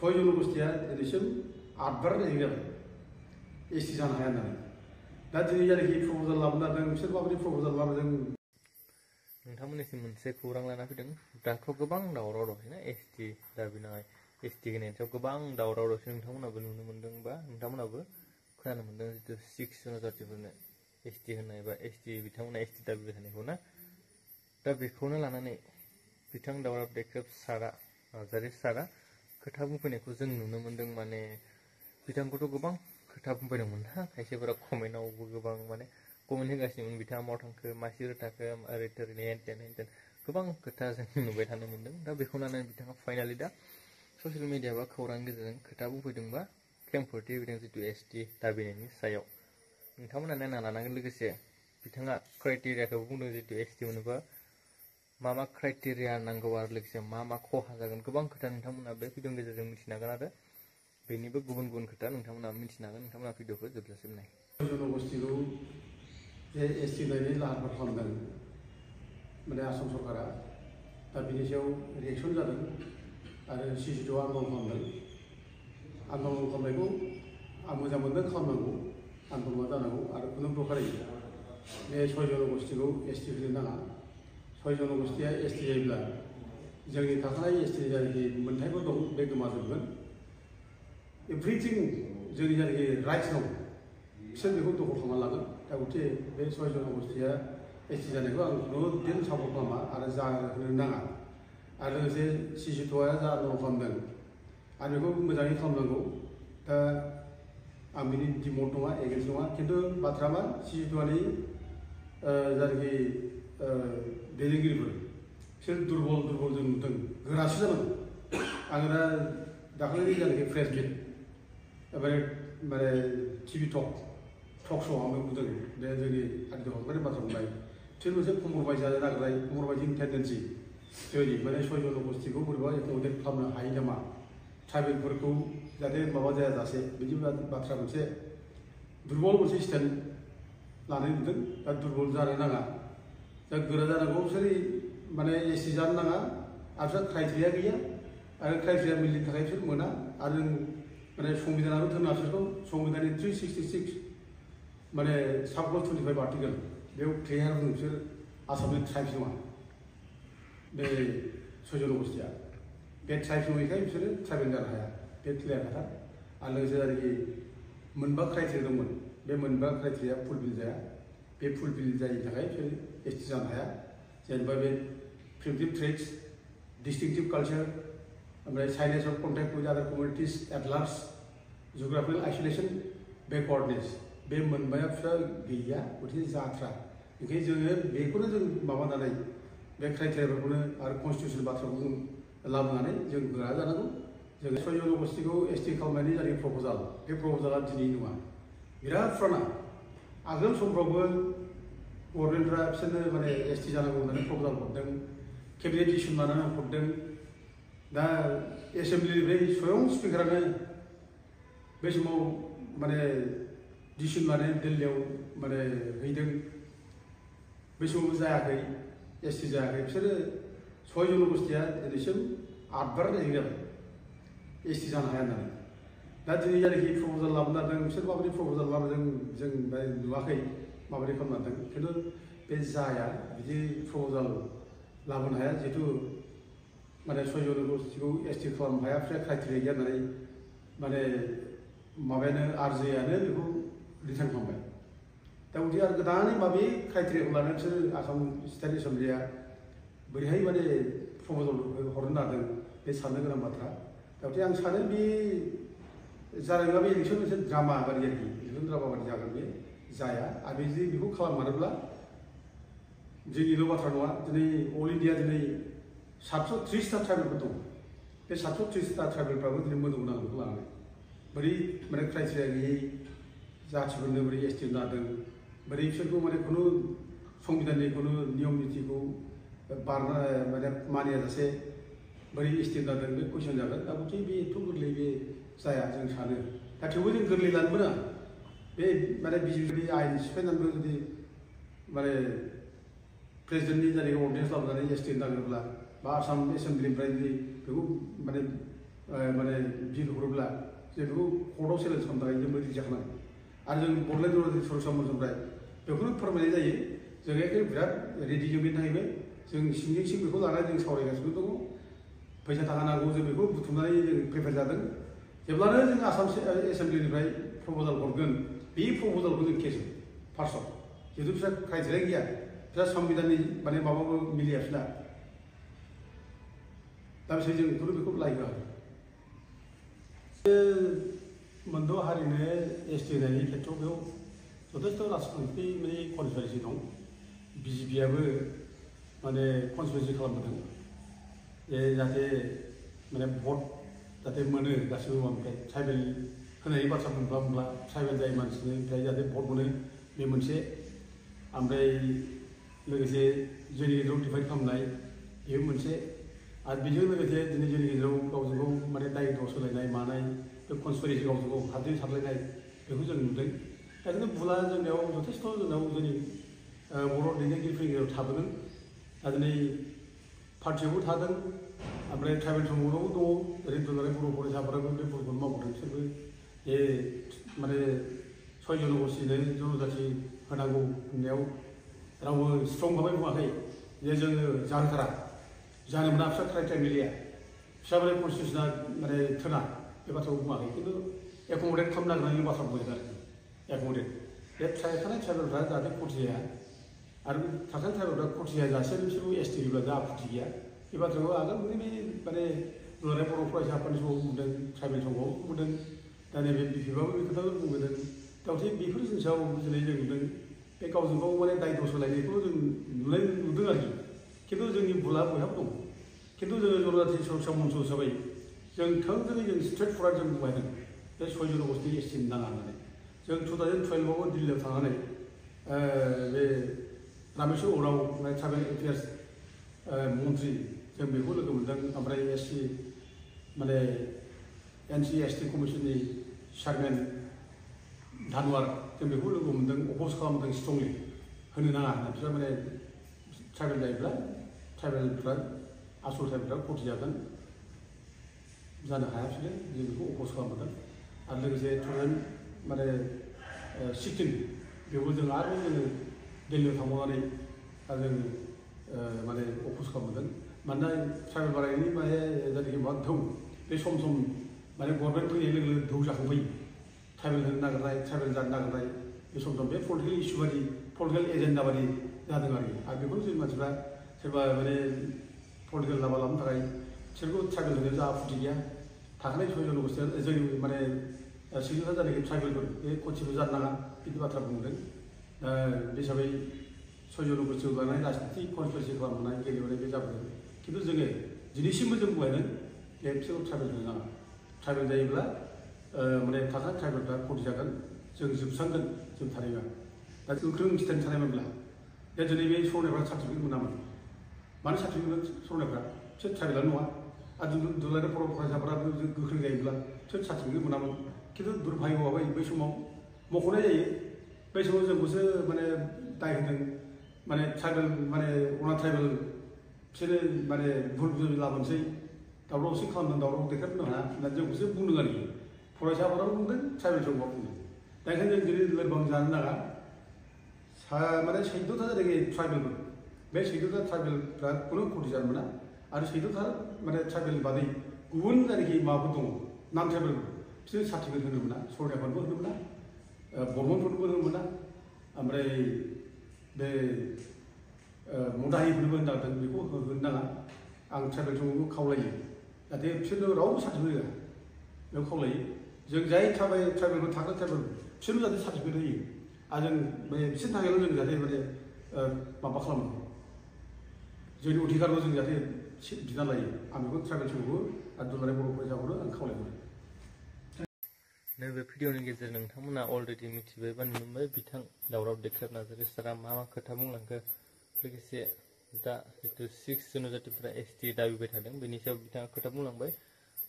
6 जनगोष्ठिया दिनैसिम 8 बार रायजो जाबाय एसटि जानो हाया होननानै दा दिनै जायनाखि प्रप'जाल लाबोनो नागिरदों बिसोर माबायदि प्रप'जाल लाबोदों नोंथांमोननिसिम मोनसे खौरां लाना फैदों दाथ' गोबां दावराव दंना एसटि दाबिनाय एसटि होनायनि सायाव गोबां दावराव दावसि नोंथांमोनाबो नुनो मोनदों बा नोंथांमोनाबो खोनानो मोनदों जितु 6 जनजातिफोरनो एसटि होनाय बा एसटि बिथांमोना एसटि दाबि होनायखौ ना दा बेखौनो लानानै बिथां दावराव देख्रेब सारा नार्जारि सारा खोथा बुंफैनायखौ जों नुनो मोनदों माने बिथांखौथ' गोबां खोथा बुंफैदोंमोन ना खायसेफोरा कमेन्टआवबो गोबां माने कमेन्ट होगासिनोमोन बिथाङा माव थांखो मासि रोथाखो ओरै थोरै हेन तेन गोबां खोथा जों नुबाय थानो मोनदों दा बेखौ लानानै बिथाङा फाइनालि दा ससियेल मिडिया बा खौरांनि गेजेरजों खोथा बुंफैदों बा खेंफोरथि होदों जितु एसटि दाबिनायनि सायाव नोंथांमोना नायना लानांगोन लोगोसे बिथाङा क्राइटेरियाखौ बुंदों जितु एसटि मोनोबा मा मा क्राइटेरिया नांगौ आरो लोगोसे मा मा खहा जागोन गोबां खोथा नोंथांमोना बे भिडिअनि गेजेरजों मिथिनो हागोन आरो बेनिबो गुबुन गुबुन खोथा नोंथांमोना मिथिनो हागोन नोंथांमोना भिडिअखौ जोबजासिम नाय जनगोष्ठिखौ जे एसटि होनायनि लाहार फाहार खालामदों माने आसाम सरकारा दा बिनि सायाव रिएक्सन जादों आरो सिजिट'आ आन्दलन खालामदों आन्दलन खालामनायखौ आं मोजां मोनदों खालामनांगौ आन्दलना जानांगौ आरो खुनु प्रकारै बे 6 जनगोष्ठिखौ एसटि होनो नाङा 6 जनगोष्ठिया एसटि जायोब्ला जोंनि थाखानाय एसटि जायनाखि मोनथायफोर दं बे गोमाजोबगोन एभ्रिथिं जोंनि जायनाखि राइट्स दं बिसोर बेखौ दखल खालामना लागोन दा गथे बे 6 जनगोष्ठिया एसटि जानायखौ आं खुनुदिन सापर्ट खालामा आरो जाहोनो नाङा आरो लोगोसे सिजिट'आ जा आन्दलन खालामदों आरो बेखौ मोजाङै खालामनांगौ दा आं बिनि डिमट नङा एगेन्स्ट नङा खिन्थु बाथ्रा मा सिजिट'आनि जायनाखि दैदेनगिरिफोर बिसोर दुरबल जों नुदों गोरासो जानांगौ आङो दा दाखालिनि जायनाखि प्रेस मिट माने टिभि टक श'आव आं नुदों बे जोंनि हारिनि हरफोरनि बाथ्रा बुंनाय बिसोर मोनसे कम्प्रमाइज जानो नागिरनाय कम्प्रमाइजिं टेन्डेन्सि जोंनि माने 6 जनगोष्ठिखौ बोरैबा एकमडेट खालामनो हायो नामा ट्राइबेलफोरखौ जाहाथे माबा जायाजासे बिदि बाथ्रा मोनसे दुरबल मोनसे स्टेन्ड लानाय नुदों दा दुरबल जानो नाङा दा गोरा जानांगौ बिसोर माने एसटि जानो नाङा आरो बिसोर क्राइटेरिया गैया आरो क्राइटेरिया मिलिनि थाखाय बिसोर मोना आरो माने संबिधानाबो दोना बिसोरखौ संबिधाननि 366 माने साबक्लज 25 आर्टिकेल बेयाव क्लियार बुङो बिसोर आसामनि ट्राइब्स नङा बे 6 जनगोष्ठिया बे ट्राइब्स नङैखाय बिसोरो ट्राइबेल जानो हाया बे क्लियार खोथा आरो लोगोसे आरोखि मोनबा क्राइटेरिया दंमोन बे मोनबा क्राइटेरिया फुलफिल जाया बे फुलफिल जायैनि थाखाय बिसोर एसटि जानो हाया जेनेबा बे प्रिमिटिभ ट्रेड्स डिस्टिंक्टिभ कालचार ओमफ्राय साइनेस अफ कन्टेक्ट विथ आदार कमिउनिटिज एट लार्ज जिअग्राफिकेल आइसोलेसन बेकवार्डनेस बे मोनबाया बिसोर गैया गथिखे जाथ्रा ओंखायनो जोङो बेखौनो जों माबानानै बे क्राइटेरियाफोरखौनो आरो कनस्टिटिउसन बाथ्राखौ लाबोनानै जों गोरा जानांगौ जों 6 जनगोष्ठिखौ एसटि खालामनायनि जायनाखि प्रप'जाल बे प्रप'जाला दिनै नङा बिराद फुराना आगोल समफ्रावबो गभर्नमेन्टफ्रा बिसोरनो माने एसटि जानांगौ होननानै प्रप'जाल हरदों केबिनेट डिसिसन लानानै हरदों दा एसेम्ब्लिनिफ्राय स्वयं स्पिकारानो बे समाव माने डिसिसन लानानै दिल्लीयाव माने हैदों बे समाव जायाखै एसटि जायाखै बिसोरो 6 जनगोष्ठिया दिनैसिम 8 बार रायजो जाबाय एसटि जानो हाया होननानै दा दिनै जायनाखि प्रप'जाल लाबोनो नागिरदों बिसोर माबायदि प्रप'जाल लाबोदों जों नुवाखै माबायदि खालामनो नागिरदों खिन्थु बे जाया बिदि प्रप'जाल लाबोनो हाया जिहेतु माने 6 जनगोष्ठिखौ एसटि खालामनो हाया बिसोर क्राइटेरिया गैया होननानै माने माबायानो आरजेआनो बेखौ रिटार्न खालामबाय दा बिदि आरो गोदानै माबे क्राइटेरियाखौ लानानै बिसोर आसाम स्टेट एसेम्ब्लिया बोरैहाय माने प्रप'जाल हरनो नागिरदों बे साननो गोनां बाथ्रा दा आं सानो बे जानाय बे इलेक्सन मोनसे ड्रामा बायदि आरोखि इलेक्सन ड्रामा बायदि जागोन बे जाया आरो जुदि बेखौ खालाममारोब्ला जोंनिल' बाथ्रा नङा दिनै अल इन्डिया दिनै 730टा ट्राइबेलफोर दं बे 730टा ट्राइबेलफ्राबो दिनै मोदोम नांगौ बेखौ लानानै बोरै माने क्राइटेरिया गैयै जाथिफोरनो बोरै एसटि नादों बोरै बिसोरखौ माने खुनु संबिधाननि खुनु नियम नितिखौ बारना माने मानियाजासे बोरै एसटि नादों बे कुइसन जागोन दा गथे बे एथ' गोरलै बे जाया जों सानो दा थेवबो जों गोरलै लानोबो नाङा बे माने बिजेपि आयेन सिफायनानैबो जुदि माने प्रेसिडेन्टनि जायनाखि अर्डिनेन्स लाबोनानै एसटि नागिरोब्ला बा आसाम एसेम्ब्लिनिफ्राय जुदि बेखौ माने माने बिल हरोब्ला जों बेखौ कर्टआव चेलेन्ज खालामनो थाखाय जों रेडि जाखानांगोन आरो जों बड'लेण्ड रुरेल सुरक्षा मन्थ्रनिफ्राय बेखौनो फोरमायनाय जायो जों एखे बिराद रेडि जों बेनि थाखायबो जों सिंजों सिं बेखौ लानानै जों सावरायगासिनो दङ फैसा थाखा नांगौ जों बेखौ बुथुमनानै जों प्रिपेयार जादों जेब्लानो जों आसाम एसेम्ब्लिनिफ्राय प्रप'जाल हरगोन बे प्रप'जालखौ जों खेसो फार्स्टआव जिहेतु बिसोर क्राइटेरिया गैया बिसोर संबिधाननि माने माबाबो मिलिया बिसोरना दा बिसोर जों बेखौ लायनो हायो मोनद' हारिनो एसटि होनायनि खेथ्रआव बेयाव जथेस्थ' राजखान्थि माने कनस्पिरेसि दं बिजेपिआबो माने कनस्पिरेसि खालामबोदों जे जाहाथे माने भट जाहाथे मोनो गासिबो माबानिफ्राय ट्राइबेल होनायनि बाथ्रा बुंब्ला ट्राइबेल जाय मानसिनिफ्राय जाहाथे भट मोनो बे मोनसे ओमफ्राय लोगोसे जोंनि गेजेराव डिभाइड खालामनाय बेबो मोनसे आरो बेजों लोगोसे दिनै जोंनि गेजेराव गावजों गाव माने दायित्व सोलायनाय मानाय बे कनस्पिरेसि गावजों गाव हाद्रि सारलायनाय बेखौ जों नुदों दा खिन्थु भुला जोंनियाव जथेस्थ' जोंनाव जोंनि बर' दैदेनगिरिफोरनि गेजेराव थाबोदों दा दिनै पार्टियावबो थादों ओमफ्राय ट्राइबेल समाजावबो दङ ओरै दुलाराय बर' फरायसाफोराबो बे भुलखौनो मावबोदों बिसोरबो जे माने 6 जनगोष्ठीनो जनजाति होनांगौ होननायाव रावबो स्ट्रं भाबै बुङाखै जे जोङो जानथारा जानो मोना फिसा क्राइटेरिया मिलिया फिसा माने कनस्टिटिउसना माने थोना बे बाथ्राखौ बुङाखै खिन्थु एकमडेट खालामनो नागिरनायनि बाथ्रा बुंदों आरोखि एकमडेट बे थाखानाय ट्राइबेलफ्रा जाहाथे खथि जाया आरो थाखानाय ट्राइबेलफ्रा खथि जायाजासे बिसोरबो एसटि होयोब्ला जा आपत्ति गैया बे बाथ्राखौ आगोल बे माने दुलाराय बर' फरायसा आफादनि समाव बुंदों ट्राइबेल समाव बुंदों दा नैबे बिपिएफआबो बे खोथाखौ बुंबोदों दाउथे बेफोर जिनिसाव दिनै जों नुदों बे गावजों गाव माने दायित्व सोलायनायखौ जों नुदों आरोखि खिन्थु जोंनि भुला बयहाबो दं खिन्थु जोङो जनजाति सुरक्षा मन्च हिसाबै जों थोंजोङै जों स्ट्रेट फरवार्ड जों बुंबायदों बे 6 जनगोष्ठी एसटि नाङा होननानै जों 2012आवबो दिल्लीयाव थांनानै बे रामेश्वर उराव ट्राइबेल एफेयार्स मन्त्रि जों बेखौ लोगो मोन्दों ओमफ्राय एससि माने एनसि एसटि कमिसननि चेयारमेन धानवार जों बेखौ लोगो मोन्दों अप'ज खालामदों स्ट्रंलि होनो नाङा होनना बिसोर माने ट्राइबेल जायोब्ला ट्राइबेलफ्रा आसल ट्राइबेलफ्रा खथि जागोन जानो हाया बिसोरो जों बेखौ अप'ज खालामबोदों आरो लोगोसे 2016 बेयावबो जों आरो जोङो दिल्लीयाव थांबावनानै जों माने अप'ज खालामबोदों मानोना ट्राइबेल बारायनायनि माने जायनाखि मा धौ बे सम माने गभर्नमेन्ट फैनाय लोगो लोगो धौ जाखांफैयो ट्राइबेल होनो नागिरनाय ट्राइबेल जानो नागिरनाय बे सम बे पलिटिकेल इस्यु बादि पलिटिकेल एजेन्डा बादि जादों आरोखि आरो बेखौनो जोंनि मानसिफ्रा सोरबा माने पलिटिकेल लामा लानो थाखाय बिसोरखौ ट्राइबेल होनायाव जा आपत्ति गैया थाखानाय 6 जनगोष्ठीया जोंनि माने सिग्नेचार जानाखि ट्राइबेलफोर बे खथिबो जानो नाङा बिदि बाथ्रा बुंदों बे हिसाबै 6 जनगोष्ठीयाव लानानै राजनितिक कनस्पिरेसि खालामनाय गेलेबोनाय बे जाबोदों खिन्थु जोङो दिनैसिमबो जों बुंदों जे बिसोरखौ ट्राइबेल होनो नाङा ट्राइबेल जायोब्ला माने थाखानाय ट्राइबेलफ्रा खथि जागोन जों जोबस्रांगोन जों थारैनो दा गोख्रों स्टेन्ड थानायमोनब्ला दा दिनै बे सरनायफ्रा सार्टिफिकेट मोनामोन मानो सार्टिफिकेट सरनायफ्रा बिसोर ट्राइबेलानो नङा आरो दुलाराय बर' फरायसाफोराबो गोख्रों जायोब्ला बिसोर सार्टिफिकेट मोनामोन खिन्थु दुर्भाग्यआवहाय बै समाव मख'नाय जायो बै समाव जोंखौसो माने दाय होदों माने ट्राइबेल माने अना ट्राइबेल बिसोरो माने भुल बुजि लाबोनोसै दावराव खालामदों दावराव देखायनो हाया होननानै जोंखौसो बुंदों आरोखि फरायसाफोराबो बुंदों ट्राइबेल समाव बुंदों दा ओंखायनो जों दिनै लोरबां जानो नाङा माने 14था जायगाय ट्राइबेलफोर बे 14था ट्राइबेलफ्रा खुनु खथि जानो मोना आरो 14था माने ट्राइबेल बादै गुबुन जायनाखि माबाफोर दङ नान ट्राइबेल बिसोर सार्टिफिकेट होनो मोना सरनायफोरबो होनो मोना बर्मनफोरबो होनो मोना ओमफ्राय बे मदाहिफोरबो होनदों बेखौ होनो नाङा आं ट्राइबेल समावबो खावलायो जाहाथे बिसोरनो रावबो सार्टिफिकेट होआ बेयाव खावलायो जों जाय ट्राइबेलफोर थाग्रा ट्राइबेल बिसोरनो जाहाथे सार्टिफिकेट होयो आरो जों बे बिसोरनि थाखायल' जों जाहाथे माने माबा खालामो जोंनि अधिकारखौ जों जाहाथे बिना लायो आं बेखौ ट्राइबेल समावबो आरो दुलाराय बर' फरायसाफोरनो आं खावलायहरो नैबे भिडिअनि गेजेरजों नोंथांमोना अलरेडि मिथिबाय बा नुनो मोनबाय बिथां दावराव देखेर नार्जारि सारा मा खोथा बुंलांखो लोगोसे दा जितु 6 जनजातिफोरा एसटि दाबिबाय थादों बेनि सायाव बिथाङा खोथा बुंलांबाय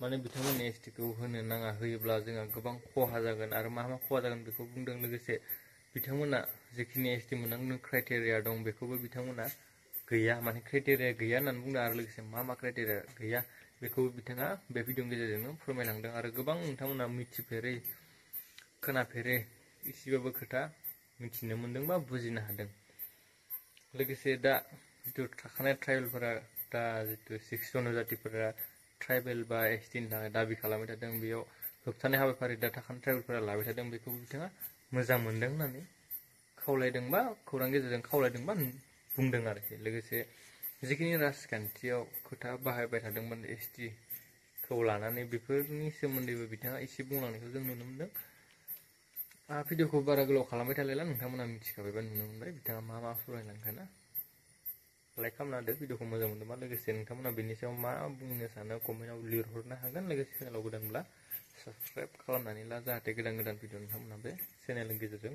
माने बिथांमोननि एसटिखौ होनो नाङा होयोब्ला जोंहा गोबां खहा जागोन आरो मा खहा जागोन बेखौ बुंदों लोगोसे बिथांमोना जिखिनि एसटि मोननांगौ क्राइटेरिया दं बेखौबो बिथांमोना गैया माने क्राइटेरिया गैया होननानै बुंदों आरो लोगोसे मा क्राइटेरिया गैया बेखौ बिथाङा बे भिडिअनि गेजेरजोंनो फोरमायलांदों आरो गोबां नोंथांमोना मिथिफेरै खोनाफेरै एसेबाबो खोथा मिथिनो मोन्दों बा बुजिनो हादों। लोगोसे दा जिथु थाखानाय ट्राइबेलफोरा दा जिथु 6 जनजातिफोरा ट्राइबेल बा एसटिनि थाखाय दाबि खालामबाय थादों, बेयाव होबथानाय हाबाफारि दा थाखानाय ट्राइबेलफोरा लाबाय थादों, बेखौ बिथाङा मोजां मोनदों होननानै खावलायदों बा खौरां गेजेरजों खावलायदों बा बुंदों आरोखि। लोगोसे जिखिनि राजखान्थियाव खोथा बाहायबाय थादोंमोन एसटिखौ लानानै, बेफोरनि सोमोन्दैबो बिथाङा एसे बुंलांनायखौ जों नुनो मोन्दों। भिडिअखौ बारा गोलाव खालामबाय थालायला, नोंथांमोना मिथिखाबाय बा नुनो मोनबाय बिथाङा मा मा फोरमायलांखोना। लाइक खालामना होदो भिडिअखौ मोजां मोनदोंबा। लोगोसे नोंथांमोना बेनि सायाव मा बुंनो सानो कमेन्टआव लिरहरनो हागोन। लोगोसे चेनेलाव गोदानब्ला साबस्क्राइब खालामनानै ला, जाहाथे गोदान भिडिअ नोंथांमोना बे चेनेलनि गेजेरजों